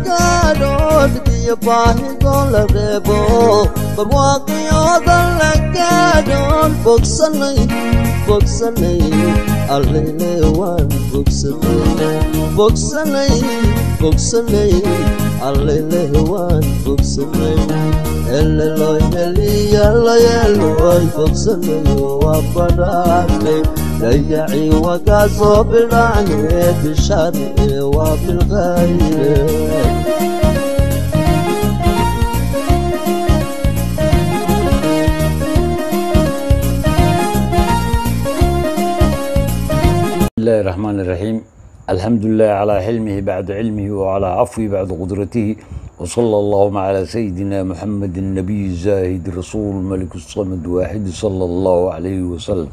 gaadho midiyo baahidoo la reebo barwaaqiyooda la gaadhoon bogsanay allele waan bogsanay allele waan bogsanay eleloy heliyalayeloy bogsanay waa badhaanay dayaci wakaa soo bidhaane bishari waa bilkhayre بسم الله الرحمن الرحيم الحمد لله على حلمه بعد علمه وعلى عفوه بعد قدرته وصلى اللهم على سيدنا محمد النبي الزاهد الرسول الملك الصمد واحد صلى الله عليه وسلم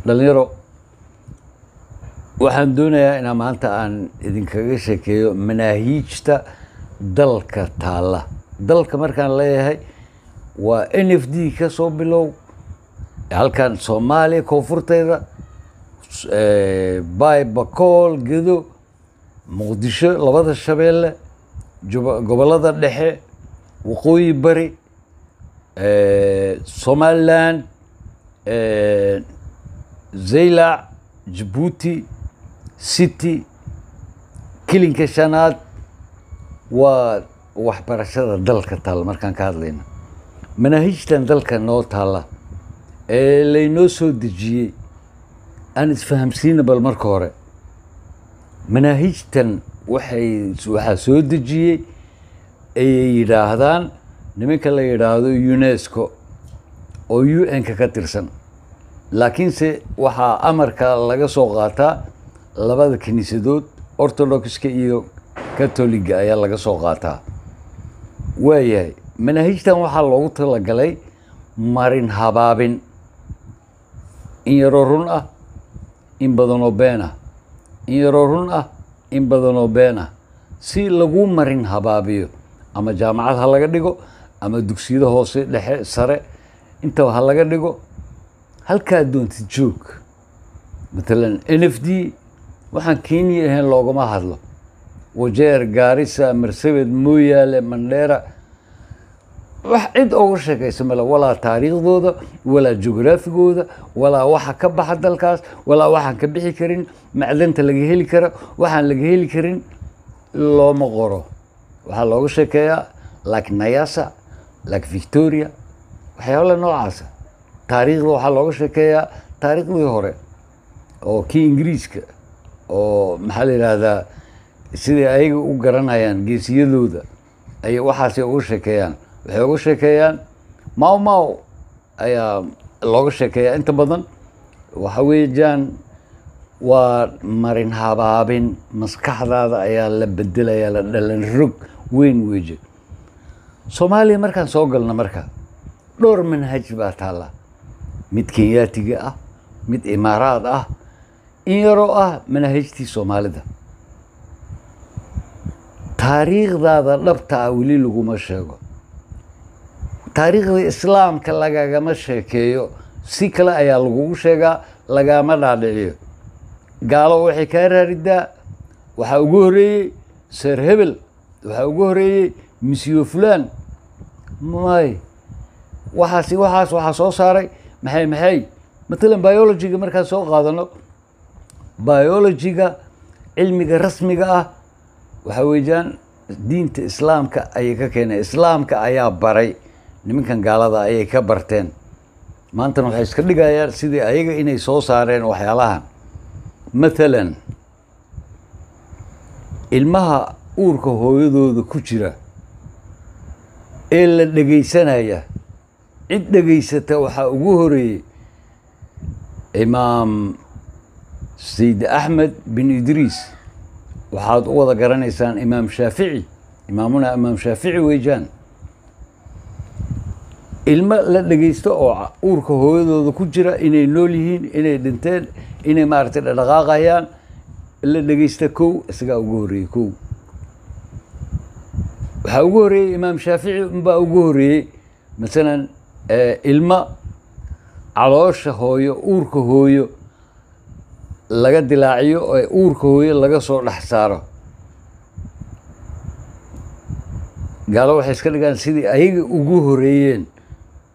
dhalinyaro waxaan doonayaa inaan maanta aan idinkaga sheekeeyo manaahiijta dalka taala dalka markaan leeyahay waa NFD ka soo bilow halkan Soomaaliya koonfurteeda باي باكول جدو مقدشة لبض الشبيلة قبلة الدحي وقوي بري صومالان زيلع جيبوتي سيتي كيلين كشانات وحبرشة دلك تال مركان كادلين مناهيجتان دلك نو تالا اللي نوسو دجي أنا فهمسينا بالمركورة مناهجتن waxaa soo dejiyay ay yiraahdaan nimanka la yiraahdo UNESCO oo UN ka tirsan laakiinse waxa amarka laga soo qaataa labada kaniisadood Orthodox-ka iyo Catholic-ga ayaa laga soo qaataa waayahay manahijtan waxa loogu talagalay marin habaabin in yaro run ah in badan oo been ah in yaro run ah in badan oo been ah si lagu marin habaabiyo ama jaamacad ha laga dhigo ama dugsiyada hoose dhexe sare inta ha laga dhigo halka doonti joog مثلا NFD waxaan Kenya ahayn loogama hadlo wajeer Garissa Marsabit Moyale Mandera wax cid ugu sheekaysa mala wala taariikhdooda wala jugraafigooda wala waxa ka baxa dalkaas wala waxaan ka bixi karin macdanta laga heli karo waxaan laga heli karin looma qoro waxa looga sheekeeyaa like Nyasa like Victoria waxyaalo noocaas taariikhda waxa looga sheekeeyaa taariikhdii hore oo kii Ingiriiska oo maxaa la yiraahdaa sidii ayaga u garanayaan geesiyadooda ay waxaas ugu sheekeeyaan waxay ugu sheekeeyaan maaw ayaa looga sheekeeyaa inta badan waxa weeyaan waa marin habaabin maskaxdaada ayaa la bedelayaa la dhalan rog weyn weeje Soomaaliya markaan soo galna marka dhowr manhaj baa taala mid Kenyaatiga ah mid Imaaraad ah in yaro ah manhajtii Soomaalida taariikhdaada dhabta ah wali laguma sheego taariikhda islaamka lagagama sheekeeyo si kale ayaa lagu sheegaa lagama dhaadhiciyo gaalo waxay ka raaridaa waxa ugu horeeyay Sir Hebel waxa ugu horeeyay Monsieur Fulan may waxa soo saaray maxay مثلا biology markaan soo qaadano biology-ga cilmiga rasmiga ah waxa weeyaan diinta islaamka ay ka keenay islaamka ayaa baray nimankan gaalada ayay ka barteen maanta waxay iska dhigayaan sidii ayaga inay soo saareen waxyaalahan مثلا ilmaha uurka hooyadooda ku jira ee la dhageysanaya cid dhageysata waxa ugu horeeyay imaam Sayyid Ahmed bin Idris waxaad u wada garanaysaan imaam Shaafici imaam Shaafici weeyaan ilma la dhageysto oo uurka hooyadooda ku jira inay nool yihiin inay dhinteen inay maartay dhaqaaqayaan la dhageysta kow isaga ugu horeeyay kow waxa ugu horeeyay imaam Shaafici baa ugu horeeyay مثلا ilma caloosha hooyo uurka hooyo laga dilaaciyo oo uurka hooyo laga soo dhax saaro gaalo waxay iska dhigaan sidii ayaga ugu horeeyeen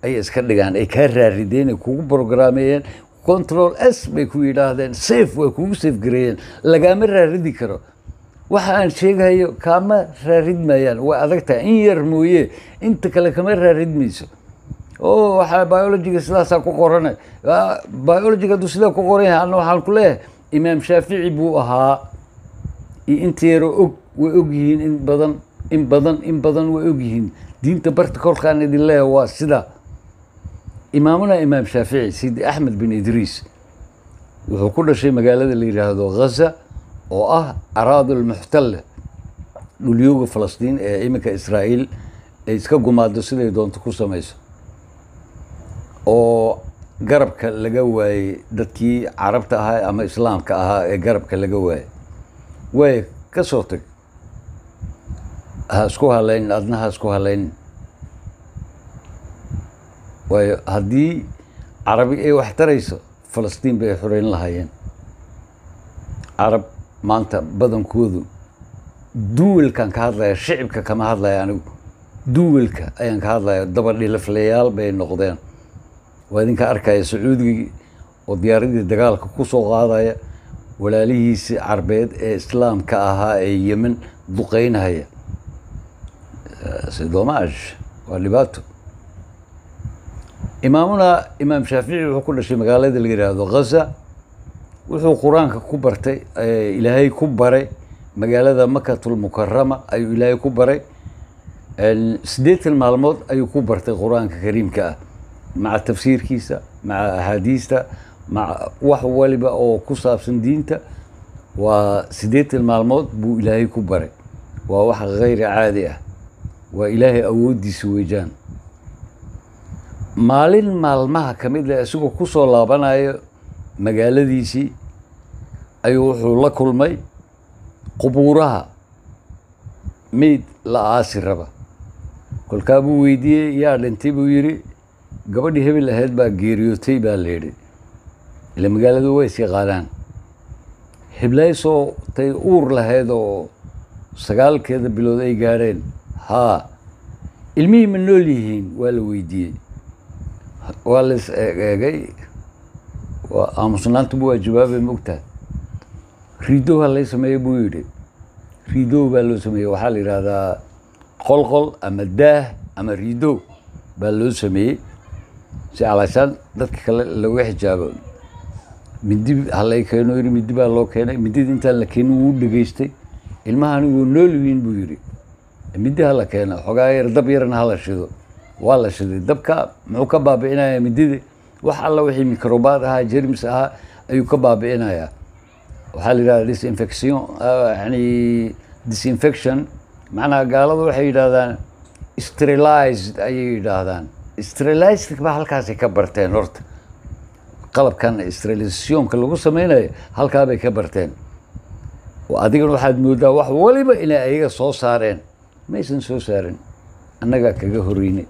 ay iska dhigaan ay kaa raarideen ay kugu programeeyeen control s bay ku yidhaahdeen safe way kugu safe gareeyeen lagaama raaridi karo waxa aan sheegayo kaama raaridmayaan way adag tahay in yar mooye inta kale kama raaridmayso oo waxaa biologiga sidaasaa ku qoranay biologiga hadduu sidaa ku qoran yahay anna waxaan ku leeyahay imaam shaafici buu ahaa iyo inta yaroo og way og yihiin in badan way og yihiin diinta barta kolkaan idin leeyahay waa sidaa imaamuna imaam shaafici sidi axmed bin idriis wuxuu ku dhashay magaalada la yidhaahdo ghaza oo ah araadul muxtalla dhulyooga falastiin ee iminka israa'iil ay iska gumaado siday doonto ku samayso oo garabka laga waayey dadkii carabta ahaa ama islaamka ahaa ee garabka laga waayey way ka soo tag ha isku halayn adna ha isku halayn waayo haddii carabi ay wax tarayso falastiin bay xoreyn lahaayeen carab maanta badankoodu duwalkan ka hadlaya shicibka kama hadlaya anigu duwalka ayaan ka hadlaya dabadhilaflayaal bay noqdeen waa idinka arkaya sacuudigii oo diyaaradii dagaalka ku soo qaadaya walaalihiisii carbeed ee islaamka ahaa ee yemen duqeynahaya sidoomaash waa dhibaato imaamuna imaam shaafici wuxuu ku dhashay magaalada la yidhaahdo ghaza wuxuu qur-aanka ku bartay ilaahay ku baray magaalada makatul mukarama ayuu ilaahay ku baray 8 maalmood ayuu ku bartay qur-aanka kariimka ah maca tafsiirkiisa maca axaadiista maca wax waliba oo ku saabsan diinta waa 8 maalmood buu ilaahay ku baray waa wax gayri caadi ah waa ilaahay awooddiisa weejaan maalin maalmaha ka mid ah isagoo ku soo laabanayo magaaladiisii ayuu wuxuu la kulmay qubuuraha meyd la aasi raba kolkaa buu weydiiyey yaa dhintay buu yidhi gabadhii hebel ahayd baa geeriyootay baa la yidhi ila magaaladu way is yaqaanaan heblaay soo tay uur lahayd oo 9 bilood ay gaareen haa ilmihii ma nool yihiin waa la weydiiyey waa la is eegay waa aamusnaantu waa jawaabay mogtahay riidow ha lay sameeyo buu yidhi riidow baa loo sameeyey waxaa la yidhaahdaa qolqol ama daah ama riidow baa loo sameeyey si calaashaan dadka kale laga xijaabo mindi ha lay keeno yidhi mindi baa loo keenay mindida intaan la keenin wuu dhegaystay ilmaha aniguu nool yihiin buu yidhi mindi ha la keeno xogaa yar dab yarna ha la shido waa la shiday dabka muxuu ka baabi'inayaa mindida wax alla wixii microbaad ahaa jermis ahaa ayuu ka baabi'inayaa waxaa la yidhahdaa disinfection macnaha gaaladu waxay yidhahdaan sterilized ayay yidhaahdaan sterilized baa halkaasay ka barteen horta qalabkan sterilizationka lagu sameynayo halkaa bay ka barteen adigana waxaad moodaa wax waliba inay ayaga soo saareen maysan soo saarin annagaa kaga horreynay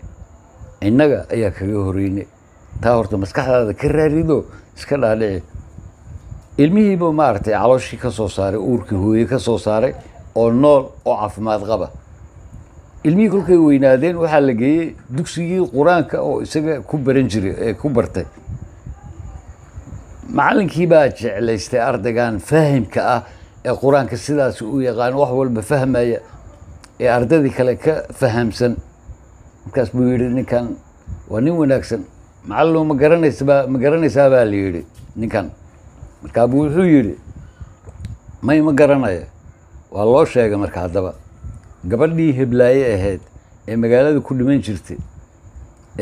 innaga ayaa kaga horreynay taa horta maskaxdaada ka raarido iska dhaadhici ilmihiiba maaragtay calooshii ka soo saaray uurkii hooye ka soo saaray oo nool oo caafimaad qaba ilmihii kolkay weynaadeen waxaa la geeyey dugsigii qur-aanka oo isaga ku baran jiray ee ku bartay macallinkii baa jeclaystay ardaygan faahimka ah ee qur-aanka sidaas u yaqaan wax walba fahmaya ee ardaydii kale ka fahamsan markaas buu yidhi ninkan waa nin wanaagsan macallin ma garanaysaa baa la yidhi ninkan markaa buu wuxuu yidhi ma garanaya waa loo sheegay marka haddaba gabadhii heblaaye ahayd ee magaalada ku dhiman jirtay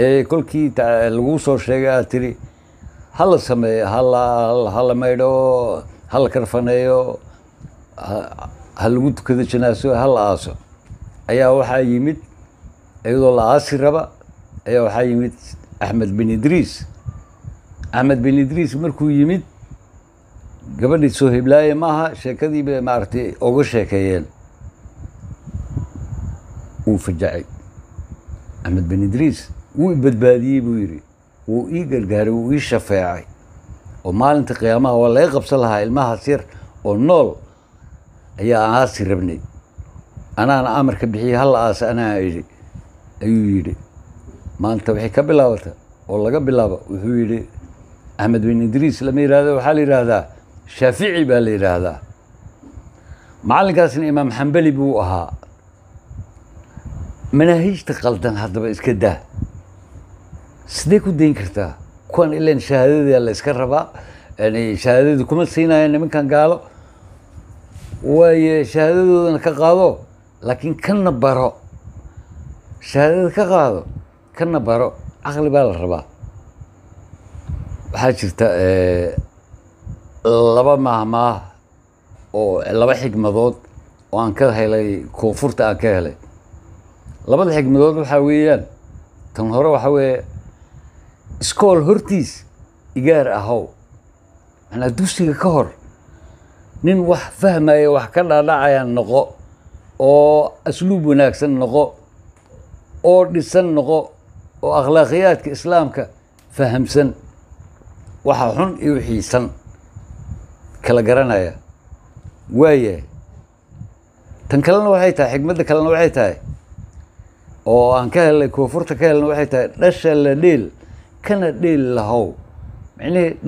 ee kolkii lagu soo sheegay aad tiri ha la sameeyo ha la maydho ha la karfaneeyo ha lagu tukado janaaso ha la aaso ayaa waxaa yimid iyadoo la aasi raba ayaa waxaa yimid axmed bin idriis markuu yimid gabadhii soo heblaaye maaha sheekadii bay maaragtay oga sheekeeyeen wuu fajacay axmed bin idriis wuu badbaadiyey buu yidhi wuu ii gargaaray wuu ii shafeecay oo maalinta qiyaamaha waa laga qabsan lahaa ilmahaas yar oo nool ayaa aasi rabnay أنا أمر كبحي هلا آس أنا إيدي أيويدي ما أنت بحي كبلاوته والله قبل وحيدي أحمد بن إدريس لما يراده وحال يراده شافعي بالي يراده معلق كاسن إمام حنبلي بوها مناهيج تقلدن هذا بس كده سديك ودين كرتا كون إلا شهادة الله يسكرها يعني شهادة كم السنة يعني من كان قالوا وشهادة كقاضو لكن كنا برا شهادة كقاضو كنا برا عقل بالربا حاجرتا لبا مهما oo laba xigmadood oo aan ka helay koonfurta aan ka helay labada xigmadood waxa weeyaan tan hore waxa weeye iskool hortiis igaar ahow ana dugsiga ka hor nin wax fahmaya wax ka dhaadhacaya noqo oo asluub wanaagsan noqo oo dhisan noqo oo akhlaaqiyadka islaamka fahamsan waxa xun iyo xiisan kala garanaya waaye tan kalena waxay tahay xigmadda kalena waxay tahay oo aan ka helay koonfurta ka helna waxay tahay dhasha la dheel kana dheel lahow macnaheedu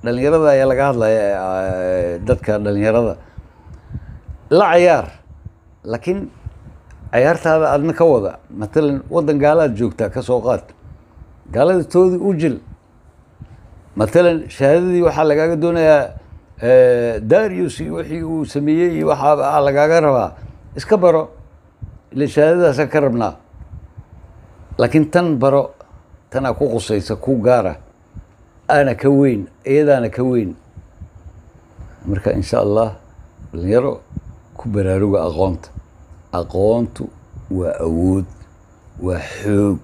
dhalinyarada ayaa laga hadlaya dadka dhalinyarada la ciyaar laakiin ciyaartaada adna ka wada matalan wadan gaalaad joogtaa ka soo qaad gaalada toodii u jil matalan shahaadadii waxaa lagaaga doonayaa داريوس وحي وسميه وحاب على جاجرها اسكبروا لشهادة سكربنا لكن تنبروا تناكو قصيصة كو جارة أنا كوين إذا أنا كوين أمريكا إن شاء الله يرو كبرارو أغونت وأود وحوق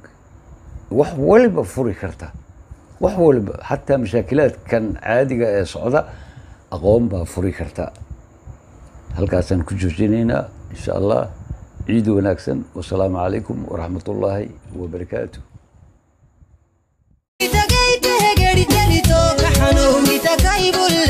وحول بفوري كرتا وحول حتى مشاكلات كان عادي صعودة أقوم بفوري كرتا هل كاسن كجوجينينا إن شاء الله عيد وناكسن والسلام عليكم ورحمة الله وبركاته. إذا جيت هجري تاني توقع حنومي تكايبولي